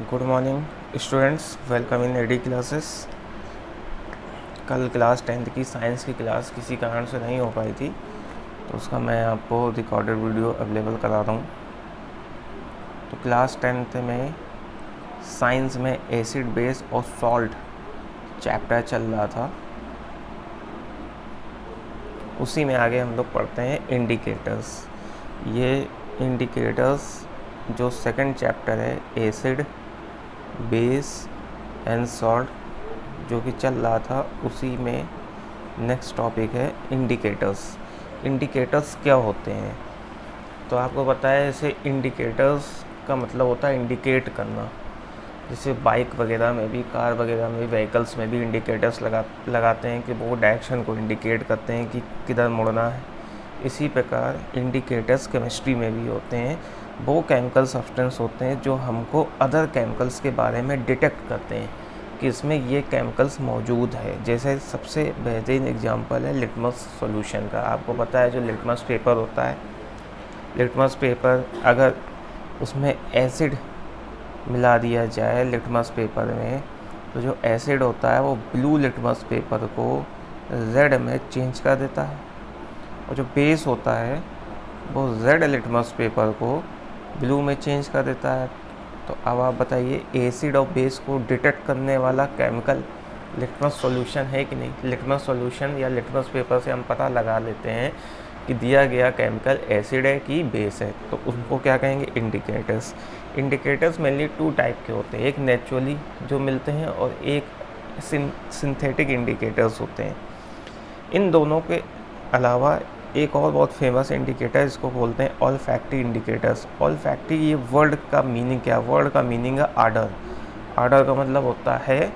Good morning students, welcome in A क्लासेस। Classes class 10th की science की class किसी कारण से नहीं हो पाई थी, तो उसका मैं आपको रिकॉर्डेड वीडियो अवेलेबल करा रहा हूँ। तो क्लास 10th में साइंस में एसिड बेस और सॉल्ट चैप्टर चल रहा था, उसी में आगे हम लोग पढ़ते हैं इंडिकेटर्स। ये इंडिकेटर्स जो सेकंड चैप्टर है एसिड बेस एंड सॉल्ट जो कि चल रहा था, उसी में नेक्स्ट टॉपिक है इंडिकेटर्स। इंडिकेटर्स क्या होते हैं? तो आपको पता है, जैसे इंडिकेटर्स का मतलब होता है इंडिकेट करना। जैसे बाइक वगैरह में भी, कार वगैरह में भी, व्हीकल्स में भी इंडिकेटर्स लगाते हैं कि वो डायरेक्शन को इंडिकेट करते हैं कि किधर मुड़ना है। इसी प्रकार इंडिकेटर्स केमिस्ट्री में भी होते हैं। वो केमिकल सब्सटेंस होते हैं जो हमको अदर केमिकल्स के बारे में डिटेक्ट करते हैं कि इसमें ये केमिकल्स मौजूद है। जैसे सबसे बेहतरीन एग्जांपल है लिटमस सॉल्यूशन का। आपको पता है जो लिटमस पेपर होता है, लिटमस पेपर अगर उसमें एसिड मिला दिया जाए लिटमस पेपर में, तो जो एसिड होता है वो ब्लू लिटमस पेपर को रेड में चेंज कर देता है, और जो बेस होता है वो रेड लिटमस पेपर को ब्लू में चेंज कर देता है। तो अब आप बताइए, एसिड और बेस को डिटेक्ट करने वाला केमिकल लिटमस सॉल्यूशन है कि नहीं? लिटमस सॉल्यूशन या लिटमस पेपर से हम पता लगा लेते हैं कि दिया गया केमिकल एसिड है कि बेस है। तो उनको क्या कहेंगे? Indicators. Indicators mainly two type के होते हैं, एक नेचुरली जो मिलते हैं और एक सिंथेटिक इंडिकेटर्स होते हैं। इन दोनों के अलावा एक और बहुत फेमस इंडिकेटर, इसको बोलते हैं ऑल्फैक्टरी इंडिकेटर्स। ऑल्फैक्टरी, ये वर्ड का मीनिंग क्या? वर्ड का मीनिंग है आर्डर। आर्डर का मतलब होता है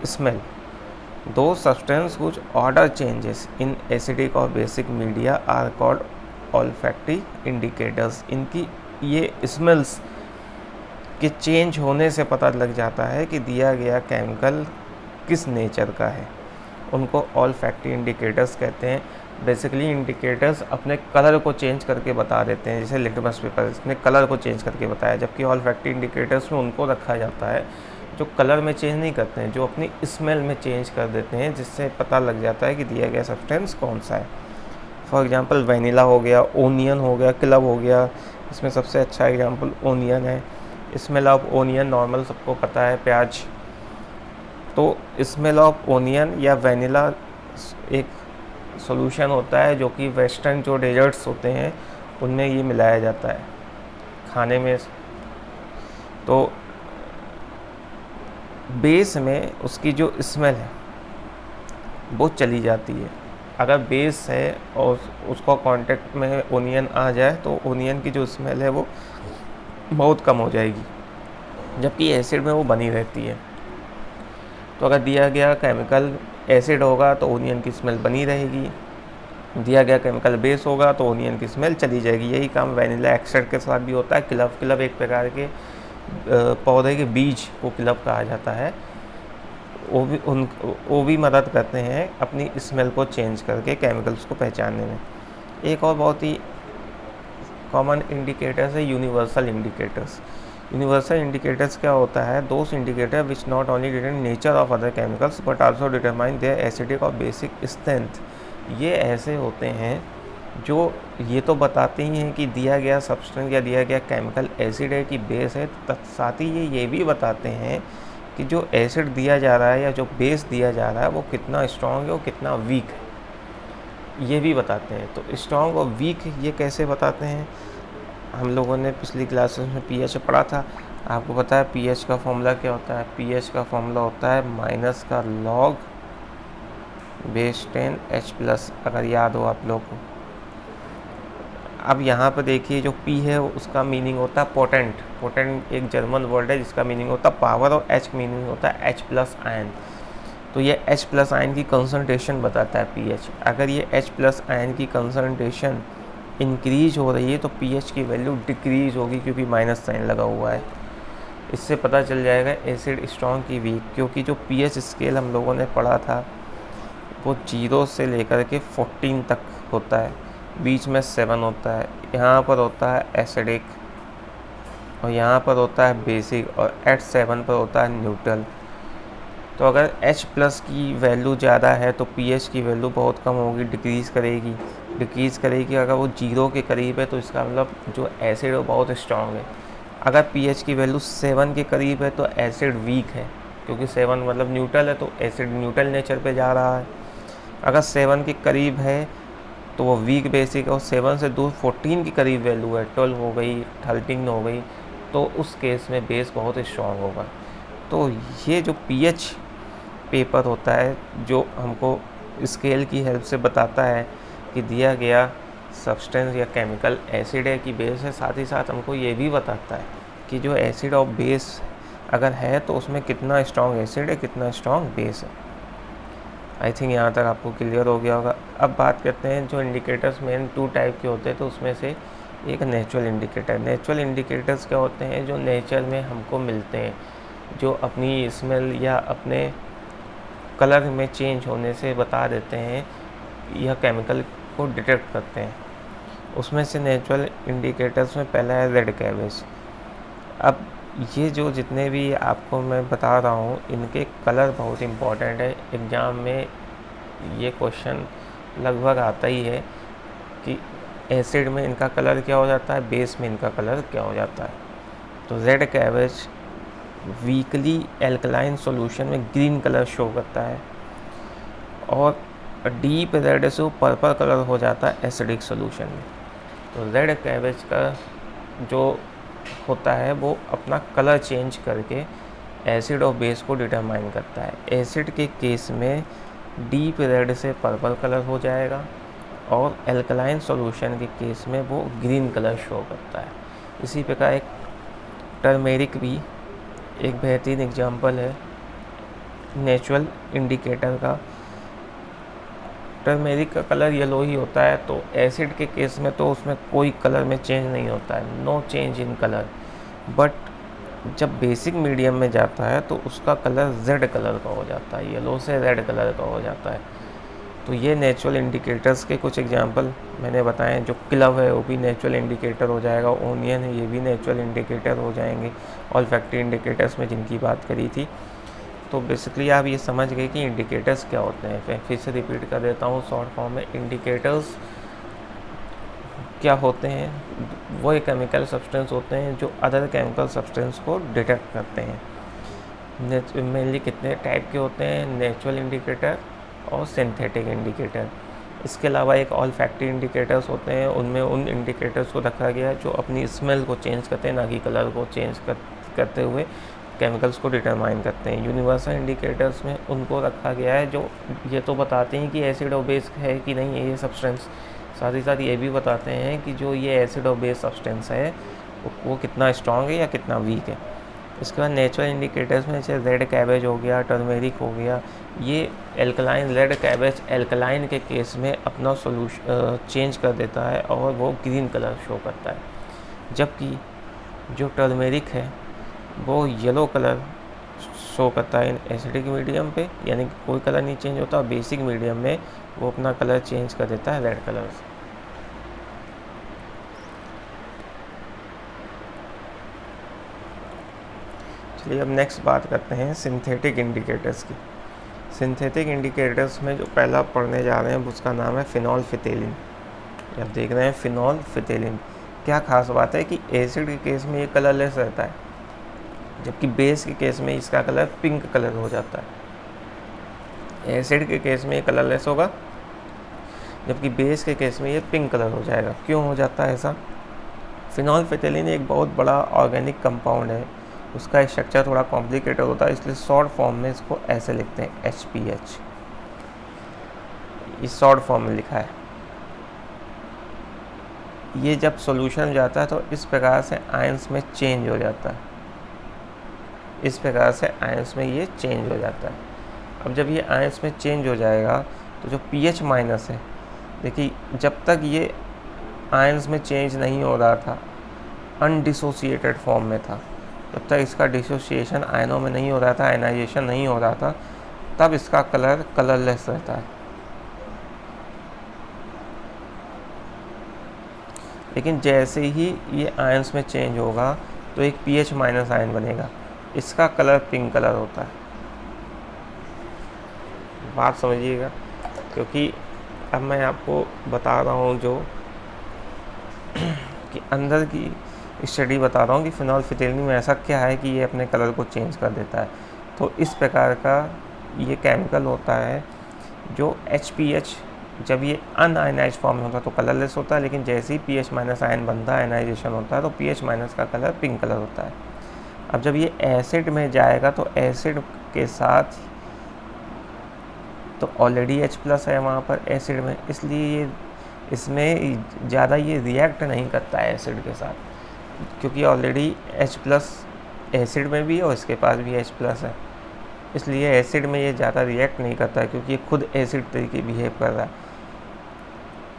स्मेल। दो सब्सटेंस कुछ ऑर्डर चेंजेस इन एसिडिक और basic media are called olfactory indicators. इनकी ये स्मेल्स के चेंज होने से पता लग जाता है कि दिया गया केमिकल किस नेचर का है। उनको ऑल्फैक्टरी इंडिकेटर्स कहते हैं। बेसिकली इंडिकेटर्स अपने कलर को चेंज करके बता देते हैं, जैसे लिटमस पेपर इसने कलर को चेंज करके बताया, जबकि ऑल्फैक्टरी इंडिकेटर्स में उनको रखा जाता है जो कलर में चेंज नहीं करते हैं, जो अपनी स्मेल में चेंज कर देते हैं, जिससे पता लग जाता है कि दिया गया सब्सटेंस कौन सा है। फॉर एग्जांपल वैनिला हो गया, ओनियन हो गया, क्लव हो गया। इसमें सबसे अच्छा एग्जांपल ओनियन है। स्मेल ऑफ ओनियन नॉर्मल सबको पता है, प्याज। तो स्मेल ऑफ ओनियन या वैनिला एक सॉल्यूशन होता है जो कि वेस्टर्न जो डेजर्ट्स होते हैं उनमें ये मिलाया जाता है खाने में। तो बेस में उसकी जो स्मेल है वो चली जाती है। अगर बेस है और उसको कांटेक्ट में ओनियन आ जाए तो ओनियन की जो स्मेल है वो बहुत कम हो जाएगी, जबकि एसिड में वो बनी रहती है। तो अगर दिया गया केमिकल एसिड होगा तो ओनियन की स्मेल बनी रहेगी, दिया गया केमिकल बेस होगा तो ओनियन की स्मेल चली जाएगी। यही काम वैनिला एक्सट्रैक्ट के साथ भी होता है। क्लव एक प्रकार के पौधे के बीज को क्लव कहा जाता है। वो भी मदद करते हैं अपनी स्मेल को चेंज करके केमिकल्स को पहचानने में। एक और बहुत ही कॉमन इंडिकेटर्स है यूनिवर्सल इंडिकेटर्स। यूनिवर्सल इंडिकेटर्स क्या होता है? Those indicator which not only determine nature of other chemicals but also determine there acidic और बेसिक स्ट्रेंथ। ये ऐसे होते हैं जो ये तो बताते ही हैं कि दिया गया सब्सटेंस या दिया गया केमिकल एसिड है कि बेस है, साथ ही ये भी बताते हैं कि जो एसिड दिया जा रहा है या जो बेस दिया जा रहा है वो कितना स्ट्रॉन्ग है और कितना वीक है, ये भी बताते हैं। तो स्ट्रॉन्ग और वीक ये कैसे बताते हैं? हम लोगों ने पिछली क्लासेस में पीएच पढ़ा था। आपको पता है पीएच का फॉर्मूला क्या होता है? पीएच का फॉर्मूला होता है माइनस का लॉग बेस 10 H+, अगर याद हो आप लोग को। अब यहाँ पर देखिए, जो P है उसका मीनिंग होता है पोटेंट। पोटेंट एक जर्मन वर्ड है जिसका मीनिंग होता है पावर, और H मीनिंग होता है H+ आयन। तो ये H+ आयन की कंसंट्रेशन बताता है पीएच। अगर ये H+ आयन की कंसंट्रेशन इंक्रीज हो रही है तो पीएच की वैल्यू डिक्रीज होगी, क्योंकि माइनस साइन लगा हुआ है। इससे पता चल जाएगा एसिड स्ट्रॉन्ग की वीक, क्योंकि जो पीएच स्केल हम लोगों ने पढ़ा था वो 0 से लेकर के 14 तक होता है, बीच में 7 होता है। यहाँ पर होता है एसिडिक, और यहाँ पर होता है बेसिक, और H7 पर होता है न्यूट्रल। तो अगर H+ की वैल्यू ज़्यादा है तो pH की वैल्यू बहुत कम होगी, डिक्रीज़ करेगी। अगर वो 0 के करीब है तो इसका मतलब जो एसिड है बहुत स्ट्रॉन्ग है। अगर pH की वैल्यू 7 के करीब है तो एसिड वीक है, क्योंकि 7 मतलब न्यूट्रल है, तो एसिड न्यूट्रल नेचर पे जा रहा है। अगर 7 के करीब है तो वो वीक बेसिक है, और 7 से दूर 14 के करीब वैल्यू है, 12 हो गई, 13 हो गई, तो उस केस में बेस बहुत स्ट्रॉन्ग होगा। तो ये जो pH पेपर होता है जो हमको स्केल की हेल्प से बताता है कि दिया गया सब्सटेंस या केमिकल एसिड है कि बेस है, साथ ही साथ हमको ये भी बताता है कि जो एसिड और बेस अगर है तो उसमें कितना स्ट्रॉन्ग एसिड है, कितना स्ट्रॉन्ग बेस है। आई थिंक यहाँ तक आपको क्लियर हो गया होगा। अब बात करते हैं जो इंडिकेटर्स मेन 2 टाइप के होते हैं, तो उसमें से एक नेचुरल इंडिकेटर। नेचुरल इंडिकेटर्स क्या होते हैं? जो नेचर में हमको मिलते हैं, जो अपनी स्मेल या अपने कलर में चेंज होने से बता देते हैं या केमिकल को डिटेक्ट करते हैं। उसमें से नेचुरल इंडिकेटर्स में पहला है रेड कैबेज। अब ये जो जितने भी आपको मैं बता रहा हूँ, इनके कलर बहुत इम्पॉर्टेंट है। एग्ज़ाम में ये क्वेश्चन लगभग आता ही है कि एसिड में इनका कलर क्या हो जाता है, बेस में इनका कलर क्या हो जाता है। तो red cabbage weekly alkaline solution में ग्रीन कलर शो करता है, और डीप रेड से पर्पल कलर हो जाता है एसिडिक सॉल्यूशन में। तो रेड कैबेज का जो होता है वो अपना कलर चेंज करके एसिड और बेस को डिटरमाइन करता है। एसिड के केस में डीप रेड से पर्पल कलर हो जाएगा, और एल्कलाइन सॉल्यूशन के केस में वो ग्रीन कलर शो करता है। इसी प्रकार एक टर्मेरिक भी एक बेहतरीन एग्जाम्पल है नेचुरल इंडिकेटर का। टर्मेरिक का कलर येलो ही होता है, तो एसिड के केस में तो उसमें कोई कलर में चेंज नहीं होता है, no change in colour. But जब बेसिक मीडियम में जाता है तो उसका कलर रेड कलर का हो जाता है, येलो से रेड कलर का हो जाता है। तो ये नेचुरल इंडिकेटर्स के कुछ एग्जांपल मैंने बताए हैं। जो क्लव है वो भी नेचुरल इंडिकेटर हो जाएगा, ओनियन है ये भी नेचुरल इंडिकेटर हो जाएंगे, ऑल्फैक्टरी इंडिकेटर्स में जिनकी बात करी थी। तो बेसिकली आप ये समझ गए कि इंडिकेटर्स क्या होते हैं। फिर से रिपीट कर देता हूँ शॉर्ट फॉर्म में। इंडिकेटर्स क्या होते हैं? वो एक केमिकल सब्सटेंस होते हैं जो अदर केमिकल सब्सटेंस को डिटेक्ट करते हैं। मेनली कितने टाइप के होते हैं? नेचुरल इंडिकेटर और सिंथेटिक इंडिकेटर। इसके अलावा एक ऑल्फैक्टरी इंडिकेटर्स होते हैं, उनमें उन इंडिकेटर्स को रखा गया है जो अपनी स्मेल को चेंज करते हैं, ना कि कलर को चेंज करते हुए केमिकल्स को डिटरमाइन करते हैं। यूनिवर्सल इंडिकेटर्स में उनको रखा गया है जो ये तो बताते हैं कि एसिड और बेस है कि नहीं है ये सब्सटेंस, साथ ही साथ ये भी बताते हैं कि जो ये एसिड और बेस सब्सटेंस है वो कितना स्ट्रॉन्ग है या कितना वीक है। इसके बाद नेचुरल इंडिकेटर्स में जैसे रेड कैबेज हो गया, टर्मेरिक हो गया, ये एल्कलाइन, रेड कैबेज एल्कलाइन के केस में अपना सोल्यूशन चेंज कर देता है और वो ग्रीन कलर शो करता है। जबकि जो टर्मेरिक है वो येलो कलर शो करता है एसिडिक मीडियम पे, यानी कि कोई कलर नहीं चेंज होता। बेसिक मीडियम में वो अपना कलर चेंज कर देता है रेड कलर से। चलिए अब नेक्स्ट बात करते हैं सिंथेटिक इंडिकेटर्स की। सिंथेटिक इंडिकेटर्स में जो पहला पढ़ने जा रहे हैं उसका नाम है फिनॉल फिथेलिन। आप देख रहे हैं फिनॉल फिथेलिन। क्या खास बात है कि एसिड के केस में ये कलरलेस रहता है, जबकि बेस के केस में इसका कलर पिंक कलर हो जाता है। एसिड के केस में ये कलरलेस होगा, जबकि बेस के केस में ये पिंक कलर हो जाएगा। क्यों हो जाता है ऐसा? फिनॉल फिथेलिन एक बहुत बड़ा ऑर्गेनिक कंपाउंड है, उसका स्ट्रक्चर थोड़ा कॉम्प्लिकेटेड होता है, इसलिए शॉर्ट फॉर्म में इसको ऐसे लिखते हैं HPH। इस शॉर्ट फॉर्म में लिखा है। ये जब सॉल्यूशन जाता है तो इस प्रकार से आयंस में चेंज हो जाता है, इस प्रकार से आयंस में ये चेंज हो जाता है। अब जब ये आयंस में चेंज हो जाएगा तो जो pH माइनस है, देखिए जब तक ये आयंस में चेंज नहीं हो रहा था, अनडिसोसिएटेड फॉर्म में था, जब तक इसका डिसोसिएशन आयनों में नहीं हो रहा था, आयनाइजेशन नहीं हो रहा था, तब इसका कलर कलरलेस रहता है। लेकिन जैसे ही ये आयंस में चेंज होगा तो एक pH माइनस आयन बनेगा, इसका कलर पिंक कलर होता है। बात समझिएगा, क्योंकि अब मैं आपको बता रहा हूँ जो कि अंदर की स्टडी बता रहा हूँ कि फिनोल्फिथेलिन में ऐसा क्या है कि ये अपने कलर को चेंज कर देता है। तो इस प्रकार का ये केमिकल होता है जो HPH, जब ये अनआयनाइज फॉर्म में होता है तो कलरलेस होता है, लेकिन जैसे ही pH माइनस आयन बनता है, आयनाइजेशन होता है, तो pH माइनस का कलर पिंक कलर होता है। अब जब ये एसिड में जाएगा तो एसिड के साथ तो ऑलरेडी H+ है वहाँ पर एसिड में, इसलिए ये इसमें ज़्यादा ये रिएक्ट नहीं करता है एसिड के साथ, क्योंकि ऑलरेडी H+ एसिड में भी है और इसके पास भी H+ है, इसलिए एसिड में ये ज़्यादा रिएक्ट नहीं करता है, क्योंकि ये खुद एसिड तरीके बिहेव कर रहा है।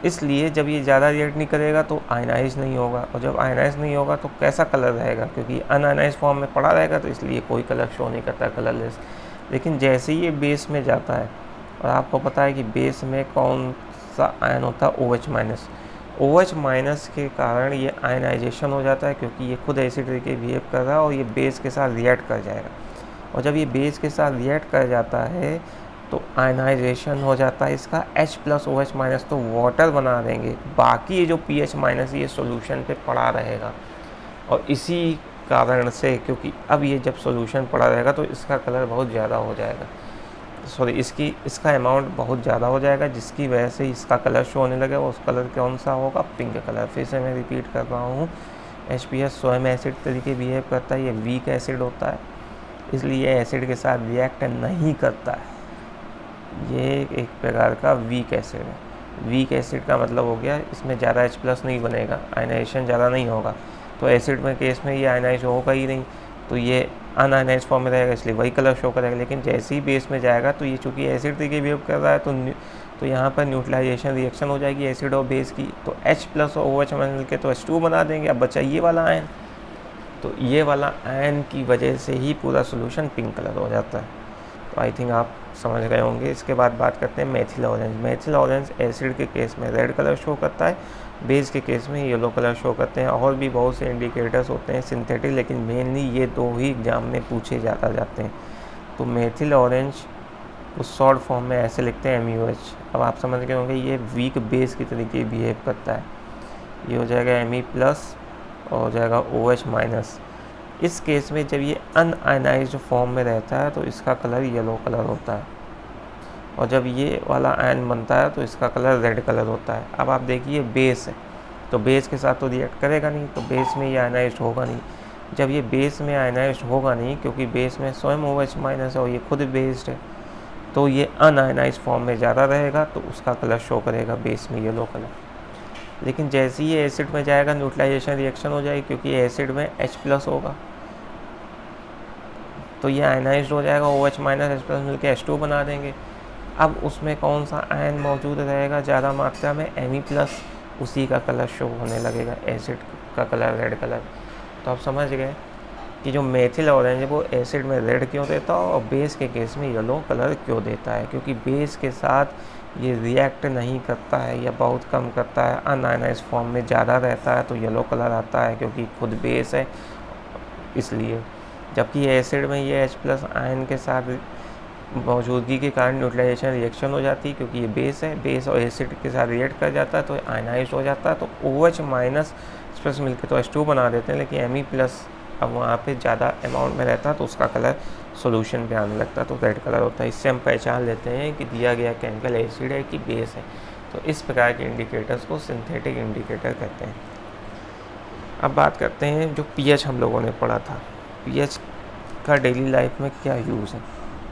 इसलिए जब ये ज़्यादा रिएक्ट नहीं करेगा तो आयनाइज नहीं होगा, और जब आयनाइज नहीं होगा तो कैसा कलर रहेगा, क्योंकि अनआयनाइज फॉर्म में पड़ा रहेगा, तो इसलिए कोई कलर शो नहीं करता, कलरलेस। लेकिन जैसे ही ये बेस में जाता है, और आपको पता है कि बेस में कौन सा आयन होता है, OH-। OH- के कारण ये आयनाइजेशन हो जाता है, क्योंकि ये खुद एसिड तरीके बिहेव कर रहा है और ये बेस के साथ रिएक्ट कर जाएगा, और जब ये बेस के साथ रिएक्ट कर जाता है तो आयनाइजेशन हो जाता है इसका H+ OH- तो वाटर बना देंगे। बाकी ये जो pH- ये सॉल्यूशन पे पड़ा रहेगा, और इसी कारण से, क्योंकि अब ये जब सॉल्यूशन पड़ा रहेगा तो इसका कलर बहुत ज़्यादा हो जाएगा, इसका अमाउंट बहुत ज़्यादा हो जाएगा, जिसकी वजह से इसका कलर शो होने लगेगा। उस कलर कौन सा होगा, पिंक कलर। फिर से मैं रिपीट कर रहा हूँ, HPH स्वयं एसिड तरीके बिहेव करता है, ये वीक एसिड होता है, इसलिए एसिड के साथ रिएक्ट नहीं करता है। ये एक प्रकार का वीक एसिड है। वीक एसिड का मतलब हो गया इसमें ज़्यादा H+ नहीं बनेगा, आयनाइजेशन ज़्यादा नहीं होगा, तो एसिड में केस में ये आयनाइज होगा ही नहीं, तो ये अनआयनाइज फॉर्म में रहेगा, इसलिए वही कलर शो करेगा। लेकिन जैसे ही बेस में जाएगा तो ये चूँकि एसिड तरीके बिहेव कर रहा है, तो यहाँ पर न्यूट्रलाइजेशन रिएक्शन हो जाएगी एसिड और बेस की, तो H+ और OH मिल के तो H2 बना देंगे। अब बचा ये वाला आयन, तो ये वाला आयन की वजह से ही पूरा सोल्यूशन पिंक कलर हो जाता है। तो आई थिंक आप समझ गए होंगे। इसके बाद बात करते हैं methyl orange. Methyl orange acid के केस में रेड कलर शो करता है, बेस के केस में येलो कलर शो करते हैं। और भी बहुत से इंडिकेटर्स होते हैं सिंथेटिक, लेकिन मेनली ये दो ही एग्जाम में पूछे जाते हैं। तो मेथिल ऑरेंज उस शॉर्ट फॉर्म में ऐसे लिखते हैं MUH। अब आप समझ गए होंगे ये वीक बेस की तरीके बिहेव करता है। ये हो जाएगा Me+ और हो जाएगा OH-। इस केस में जब ये अनआयनाइज्ड फॉर्म में रहता है तो इसका कलर येलो कलर होता है, और जब ये वाला आयन बनता है तो इसका कलर रेड कलर होता है। अब आप देखिए बेस है, तो बेस के साथ तो रिएक्ट करेगा नहीं, तो बेस में ये आयनाइज्ड होगा नहीं। जब ये बेस में आयनाइज्ड होगा नहीं, क्योंकि बेस में स्वयं OH- है और ये खुद बेस्ड है, तो ये अनआयनाइज्ड फॉर्म में ज़्यादा रहेगा, तो उसका कलर शो करेगा बेस में येलो कलर। लेकिन जैसे ही ये एसिड में जाएगा न्यूट्रलाइजेशन रिएक्शन हो जाएगी, क्योंकि एसिड में H+ होगा, तो ये आयनाइज्ड हो जाएगा, OH- H+ मिलकर H2 बना देंगे। अब उसमें कौन सा आयन मौजूद रहेगा ज़्यादा मात्रा में, Me+, उसी का कलर शो होने लगेगा, एसिड का कलर रेड कलर। तो आप समझ गए कि जो मेथिल ऑरेंज है वो एसिड में रेड क्यों देता है और बेस के केस में येलो कलर क्यों देता है, क्योंकि बेस के साथ ये रिएक्ट नहीं करता है या बहुत कम करता है, अनआयनाइज्ड फॉर्म में ज़्यादा रहता है तो येलो कलर आता है, क्योंकि खुद बेस है इसलिए। जबकि एसिड में ये H+ आयन के साथ मौजूदगी के कारण न्यूट्रलाइजेशन रिएक्शन हो जाती है, क्योंकि ये बेस है, बेस और एसिड के साथ रिएक्ट कर जाता है तो आयनाइज हो जाता है, तो OH- मिलकर तो H2 बना देते हैं। लेकिन Me+ अब वहाँ पे ज़्यादा अमाउंट में रहता है तो उसका कलर सॉल्यूशन पे आने लगता है, तो रेड कलर होता है। इससे हम पहचान लेते हैं कि दिया गया केमिकल एसिड है कि बेस है। तो इस प्रकार के इंडिकेटर्स को सिंथेटिक इंडिकेटर कहते हैं। अब बात करते हैं जो pH हम लोगों ने पढ़ा था, pH का डेली लाइफ में क्या यूज़ है।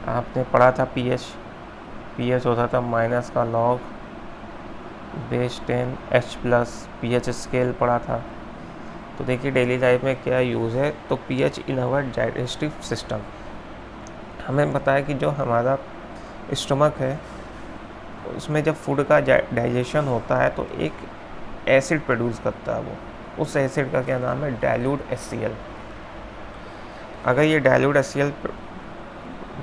आपने पढ़ा था pH होता था माइनस का log base 10 H+, pH scale पढ़ा था। तो देखिए डेली लाइफ में क्या यूज़ है। तो pH in our digestive system, हमें पता है कि जो हमारा स्टमक है उसमें जब फूड का डाइजेशन होता है तो एक एसिड प्रोड्यूस करता है, वो उस एसिड का क्या नाम है, डाइल्यूट HCl। अगर ये डाइल्यूट HCl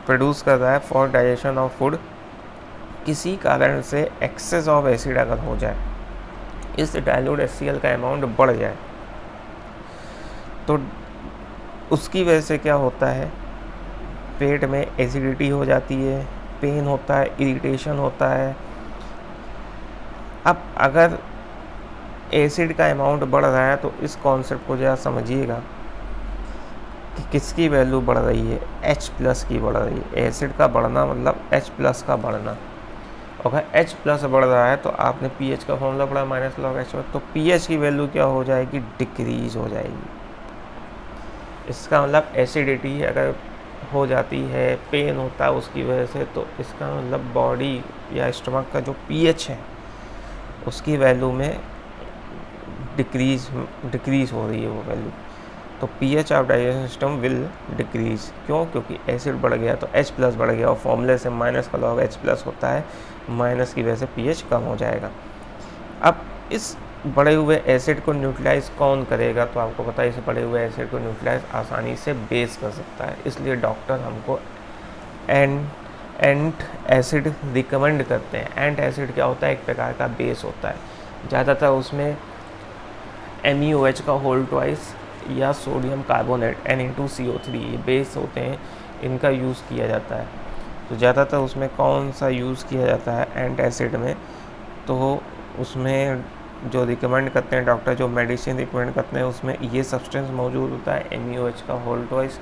प्रोड्यूस कर रहा है फॉर डाइजेशन ऑफ फूड, किसी कारण से एक्सेस ऑफ एसिड अगर हो जाए, इस डाइल्यूट HCl का अमाउंट बढ़ जाए, तो उसकी वजह से क्या होता है, पेट में एसिडिटी हो जाती है, पेन होता है, इरिटेशन होता है। अब अगर एसिड का अमाउंट बढ़ रहा है तो इस कॉन्सेप्ट को ज़रा समझिएगा कि किसकी वैल्यू बढ़ रही है, H+ की बढ़ रही है। एसिड का बढ़ना मतलब H+ का बढ़ना। अगर H+ बढ़ रहा है तो आपने pH का फॉर्मूला पढ़ा -log H, तो pH की वैल्यू क्या हो जाएगी, डिक्रीज हो जाएगी। इसका मतलब एसिडिटी अगर हो जाती है, पेन होता है उसकी वजह से, तो इसका मतलब बॉडी या स्टमक का जो pH है उसकी वैल्यू में डिक्रीज हो रही है वो वैल्यू। तो pH of digestion system will decrease. क्यों? क्योंकि एसिड बढ़ गया तो H+ बढ़ गया, और फॉर्मूले से -log H+ होता है, माइनस की वजह से pH कम हो जाएगा। अब इस बढ़े हुए एसिड को न्यूट्रलाइज कौन करेगा? तो आपको पता है इस बढ़े हुए एसिड को न्यूट्रलाइज आसानी से बेस कर सकता है, इसलिए डॉक्टर हमको एंट एसिड रिकमेंड करते हैं। एंट एसिड क्या होता है? एक प्रकार का बेस होता है। ज़्यादातर उसमें MeOH का होल ट्वाइस या सोडियम कार्बोनेट Na2CO3 ये बेस होते हैं, इनका यूज़ किया जाता है। तो ज़्यादातर उसमें कौन सा यूज़ किया जाता है एंट एसिड में? तो उसमें जो रिकमेंड करते हैं डॉक्टर, जो मेडिसिन रिकमेंड करते हैं, उसमें ये सब्सटेंस मौजूद होता है, MeOH का होल ट्वाइस,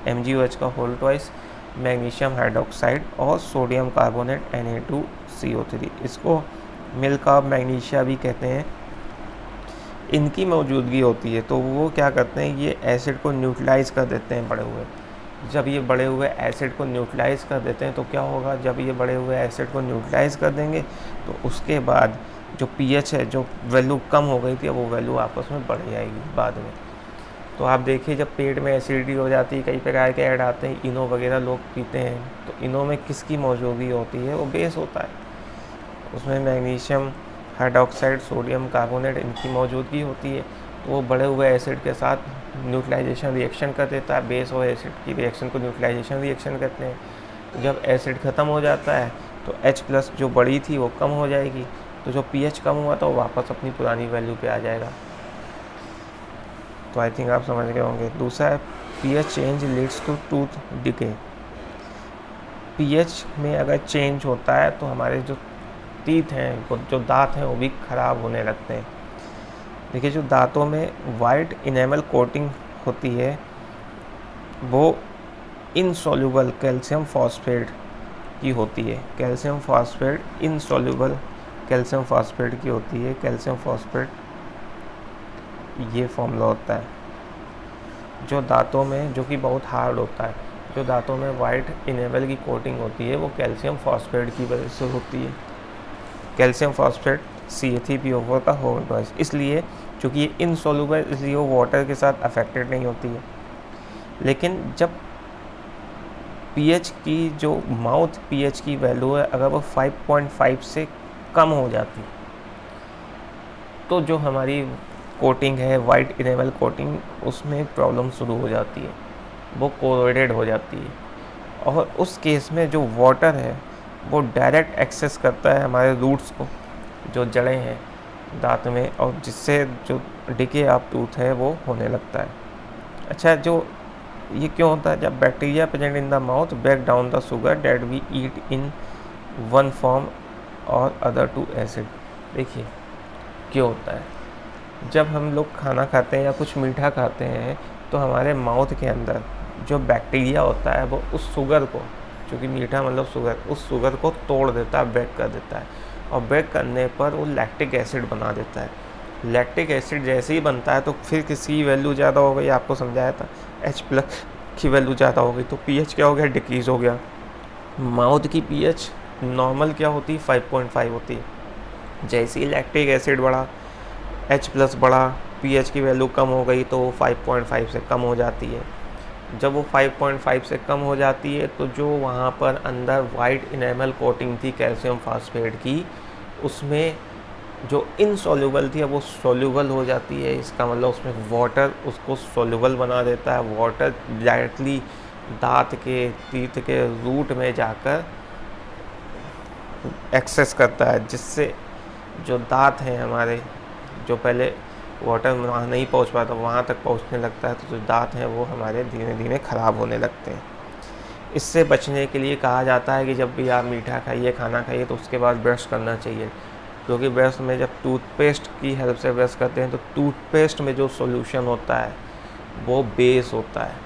MgOH का होल ट्वाइस, मैग्नीशियम हाइड्रोक्साइड और सोडियम कार्बोनेट Na2CO3। इसको मिल्क ऑफ मैग्नीशिया भी कहते हैं। इनकी मौजूदगी होती है तो वो क्या करते हैं, ये एसिड को न्यूट्रलाइज कर देते हैं बढ़े हुए। जब ये बढ़े हुए एसिड को न्यूट्रलाइज कर देते हैं तो क्या होगा, जब ये बढ़े हुए एसिड को न्यूट्रलाइज कर देंगे तो उसके बाद जो pH है, जो वैल्यू कम हो गई थी, वो वैल्यू आपस में बढ़ जाएगी बाद में। तो आप देखिए जब पेट में एसिडिटी हो जाती है, कई प्रकार के ऐड आते हैं, इनो वगैरह लोग पीते हैं, तो इनो में किसकी मौजूदगी होती है? वो बेस होता है, उसमें मैग्नीशियम हाइड्रोक्साइड, सोडियम कार्बोनेट, इनकी मौजूदगी होती है। तो वो बढ़े हुए एसिड के साथ न्यूट्रलाइजेशन रिएक्शन कर देता है, बेस और एसिड की रिएक्शन को न्यूट्रलाइजेशन रिएक्शन कहते हैं। तो जब एसिड ख़त्म हो जाता है तो H+ जो बड़ी थी वो कम हो जाएगी, तो जो pH कम हुआ था वो वापस अपनी पुरानी वैल्यू पे आ जाएगा। तो आई थिंक आप समझ गए होंगे। दूसरा है pH change leads to tooth decay. pH में अगर चेंज होता है तो हमारे जो टीथ हैं, जो दांत हैं, वो भी ख़राब होने लगते हैं। देखिए जो दांतों में वाइट इनेमल कोटिंग होती है वो इनसॉल्युबल कैल्शियम फॉस्फेट की होती है। Calcium phosphate insoluble calcium phosphate की होती है। कैल्शियम फॉस्फेट ये फॉर्मूला होता है जो दांतों में, जो कि बहुत हार्ड होता है, जो दांतों में वाइट इनेमल की कोटिंग होती है वो कैल्शियम फॉस्फेट की वजह से होती है। कैल्शियम फॉस्फेट CA3PO4 का होल ट्वाइस, इसलिए चूँकि ये इनसॉल्युबल, इसलिए वो वाटर के साथ अफेक्टेड नहीं होती है। लेकिन जब pH की जो माउथ pH की वैल्यू है, अगर वो 5.5 से कम हो जाती तो जो हमारी कोटिंग है, वाइट इनेमल कोटिंग, उसमें प्रॉब्लम शुरू हो जाती है, वो कोरोडेड हो जाती है। और उस केस में जो वाटर है वो डायरेक्ट एक्सेस करता है हमारे रूट्स को, जो जड़ें हैं दांत में, और जिससे जो डिके ऑफ टूथ है वो होने लगता है। अच्छा, जो ये क्यों होता है? जब bacteria present in the mouth break down the sugar that we eat in one form और अदर टू एसिड। देखिए क्यों होता है, जब हम लोग खाना खाते हैं या कुछ मीठा खाते हैं तो हमारे माउथ के अंदर जो बैक्टीरिया होता है वो उस शुगर को, क्योंकि मीठा मतलब शुगर, उस शुगर को तोड़ देता है, ब्रेक कर देता है, और ब्रेक करने पर वो लैक्टिक एसिड बना देता है। लैक्टिक एसिड जैसे ही बनता है तो फिर किसी की वैल्यू ज़्यादा हो गई, आपको समझाया था, H+ की वैल्यू ज़्यादा हो गई तो pH क्या हो गया, डिक्रीज़ हो गया। माउथ की pH नॉर्मल क्या होती है, 5.5 होती है। जैसे ही लैक्टिक एसिड बढ़ा, H+ बढ़ा, pH की वैल्यू कम हो गई तो 5.5 से कम हो जाती है। जब वो 5.5 से कम हो जाती है तो जो वहाँ पर अंदर वाइट इनेमल कोटिंग थी कैल्शियम फॉस्फेट की, उसमें जो इनसॉल्युबल थी अब वो सॉल्युबल हो जाती है। इसका मतलब उसमें वाटर उसको सॉल्युबल बना देता है। वाटर डायरेक्टली दांत के, टीथ के रूट में जाकर एक्सेस करता है, जिससे जो दांत हैं हमारे, जो पहले वाटर वहाँ नहीं पहुँच पाता, वहाँ तक पहुँचने लगता है, तो जो दाँत हैं वो हमारे धीरे धीरे ख़राब होने लगते हैं। इससे बचने के लिए कहा जाता है कि जब भी आप मीठा खाइए, खाना खाइए, तो उसके बाद ब्रश करना चाहिए, क्योंकि ब्रश में जब टूथपेस्ट की हेल्प से ब्रश करते हैं तो टूथपेस्ट में जो सॉल्यूशन होता है वो बेस होता है।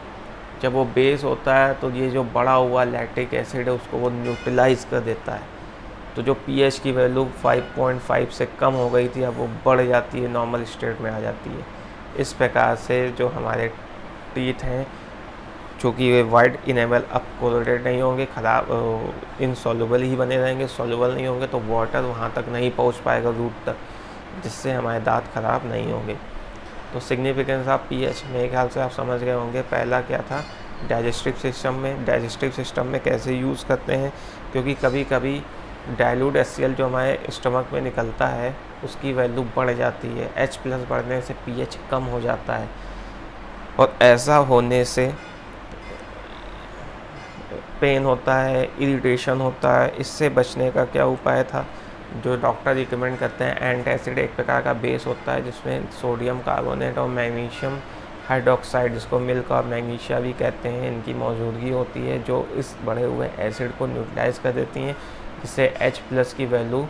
जब वो बेस होता है तो ये जो बढ़ा हुआ लैक्टिक एसिड है उसको वो न्यूट्रलाइज कर देता है। तो जो पीएच की वैल्यू 5.5 से कम हो गई थी, अब वो बढ़ जाती है, नॉर्मल स्टेट में आ जाती है। इस प्रकार से जो हमारे टीथ हैं, चूँकि वे वाइट इनेमल अब कोलोरेट नहीं होंगे, ख़राब इनसॉल्युबल ही बने रहेंगे, सॉल्युबल नहीं होंगे, तो वाटर वहाँ तक नहीं पहुँच पाएगा रूट तक, जिससे हमारे दांत ख़राब नहीं होंगे। तो सिग्निफिकेंस ऑफ पीएच मेरे ख्याल से आप समझ गए होंगे। पहला क्या था, डाइजेस्टिव सिस्टम में कैसे यूज़ करते हैं, क्योंकि कभी कभी डाइल्यूट HCl जो हमारे स्टमक में निकलता है उसकी वैल्यू बढ़ जाती है, H+ बढ़ने से पीएच कम हो जाता है, और ऐसा होने से पेन होता है, इरिटेशन होता है। इससे बचने का क्या उपाय था, जो डॉक्टर रिकमेंड करते हैं, एंटासिड एक प्रकार का बेस होता है जिसमें सोडियम कार्बोनेट और मैग्नीशियम हाइड्रोक्साइड, जिसको मिल्क और मैग्नीशिया भी कहते हैं, इनकी मौजूदगी होती है, जो इस बढ़े हुए एसिड को न्यूट्रलाइज कर देती हैं, जिससे H+ की वैल्यू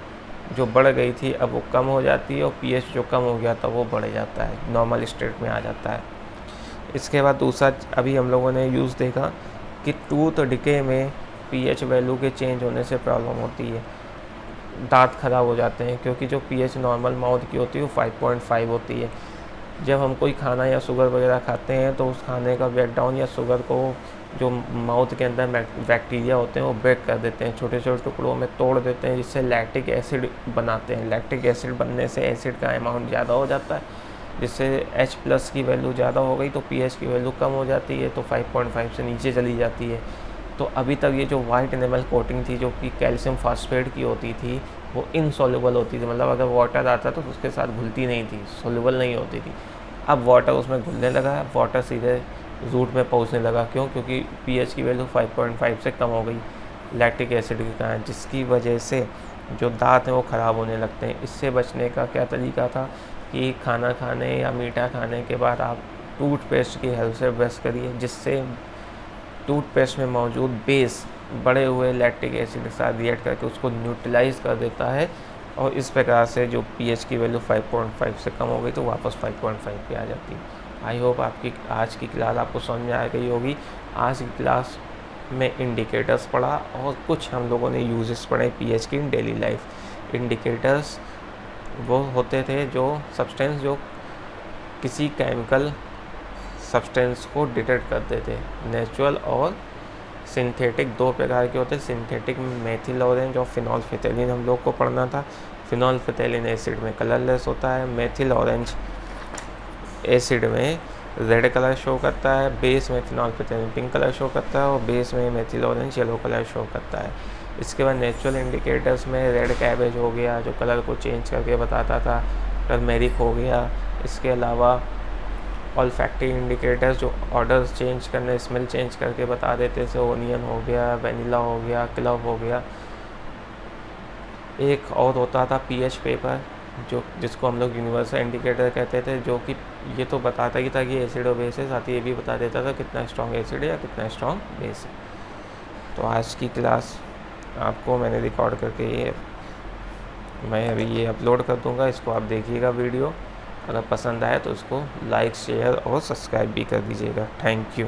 जो बढ़ गई थी अब वो कम हो जाती है, और pH जो कम हो गया था वो बढ़ जाता है, नॉर्मल स्टेट में आ जाता है। इसके बाद दूसरा अभी हम लोगों ने यूज़ देखा कि टूथ डिके में pH वैल्यू के चेंज होने से प्रॉब्लम होती है, दांत खराब हो जाते हैं, क्योंकि जो pH नॉर्मल माउथ की होती है वो 5.5 होती है। जब हम कोई खाना या शुगर वगैरह खाते हैं तो उस खाने का ब्रेकडाउन या शुगर को जो माउथ के अंदर बैक्टीरिया होते हैं वो ब्रेक कर देते हैं, छोटे छोटे टुकड़ों में तोड़ देते हैं, जिससे लैक्टिक एसिड बनाते हैं। लैक्टिक एसिड बनने से एसिड का अमाउंट ज़्यादा हो जाता है, जिससे H+ की वैल्यू ज़्यादा हो गई तो pH की वैल्यू कम हो जाती है, तो 5.5 से नीचे चली जाती है। तो अभी तक ये जो वाइट एनिमल कोटिंग थी, जो कि कैल्शियम फास्फेट की होती थी, वो इनसॉल्युबल होती थी, मतलब अगर वाटर आता तो उसके साथ घुलती नहीं थी, सॉल्युबल नहीं होती थी। अब वाटर उसमें घुलने लगा, वाटर सीधे रूट में पहुंचने लगा। क्यों? क्योंकि pH की वैल्यू 5.5 से कम हो गई लैक्टिक एसिड के कारण, जिसकी वजह से जो दांत हैं वो ख़राब होने लगते हैं। इससे बचने का क्या तरीका था कि खाना खाने या मीठा खाने के बाद आप टूथपेस्ट की हेल्प से ब्रश करिए, जिससे टूथपेस्ट में मौजूद बेस बढ़े हुए लैक्टिक एसिड के साथ रिएक्ट करके उसको न्यूट्रलाइज कर देता है, और इस प्रकार से जो pH की वैल्यू 5.5 से कम हो गई तो वापस 5.5 पे आ जाती है। आई होप आपकी आज की क्लास आपको समझ में आ गई होगी। आज की क्लास में इंडिकेटर्स पढ़ा और कुछ हम लोगों ने यूजेस पढ़े pH की इन डेली लाइफ। इंडिकेटर्स वो होते थे जो सब्सटेंस जो किसी केमिकल सब्सटेंस को डिटेक्ट करते थे। नेचुरल और सिंथेटिक दो प्रकार के होते हैं। सिंथेटिक में मेथिल ऑरेंज और फिनोल्फिथेलिन हम लोग को पढ़ना था। फिनोल्फिथेलिन एसिड में कलरलेस होता है, मेथिल ऑरेंज एसिड में रेड कलर शो करता है, बेस में फिनोल्फिथेलिन पिंक कलर शो करता है और बेस में methyl orange yellow colour show करता है। इसके बाद नेचुरल इंडिकेटर्स में रेड कैबेज हो गया जो कलर को चेंज करके बताता था, टर्मेरिक हो गया। इसके अलावा ऑल्फैक्टिव इंडिकेटर्स जो ऑर्डर्स चेंज करने, स्मेल चेंज करके बता देते थे, ओनियन हो गया, वनीला हो गया, क्लव हो गया। एक और होता था पीएच पेपर जो जिसको हम लोग यूनिवर्सल इंडिकेटर कहते थे, जो कि ये तो बताता ही था कि एसिड और बेस है, साथ ही ये भी बता देता था कितना स्ट्रॉन्ग एसिड है या कितना स्ट्रॉन्ग बेस है। तो आज की क्लास आपको मैंने रिकॉर्ड करके मैं अभी ये अपलोड कर दूंगा, इसको आप देखिएगा वीडियो। अगर पसंद आए तो इसको लाइक, शेयर और सब्सक्राइब भी कर दीजिएगा। Thank you.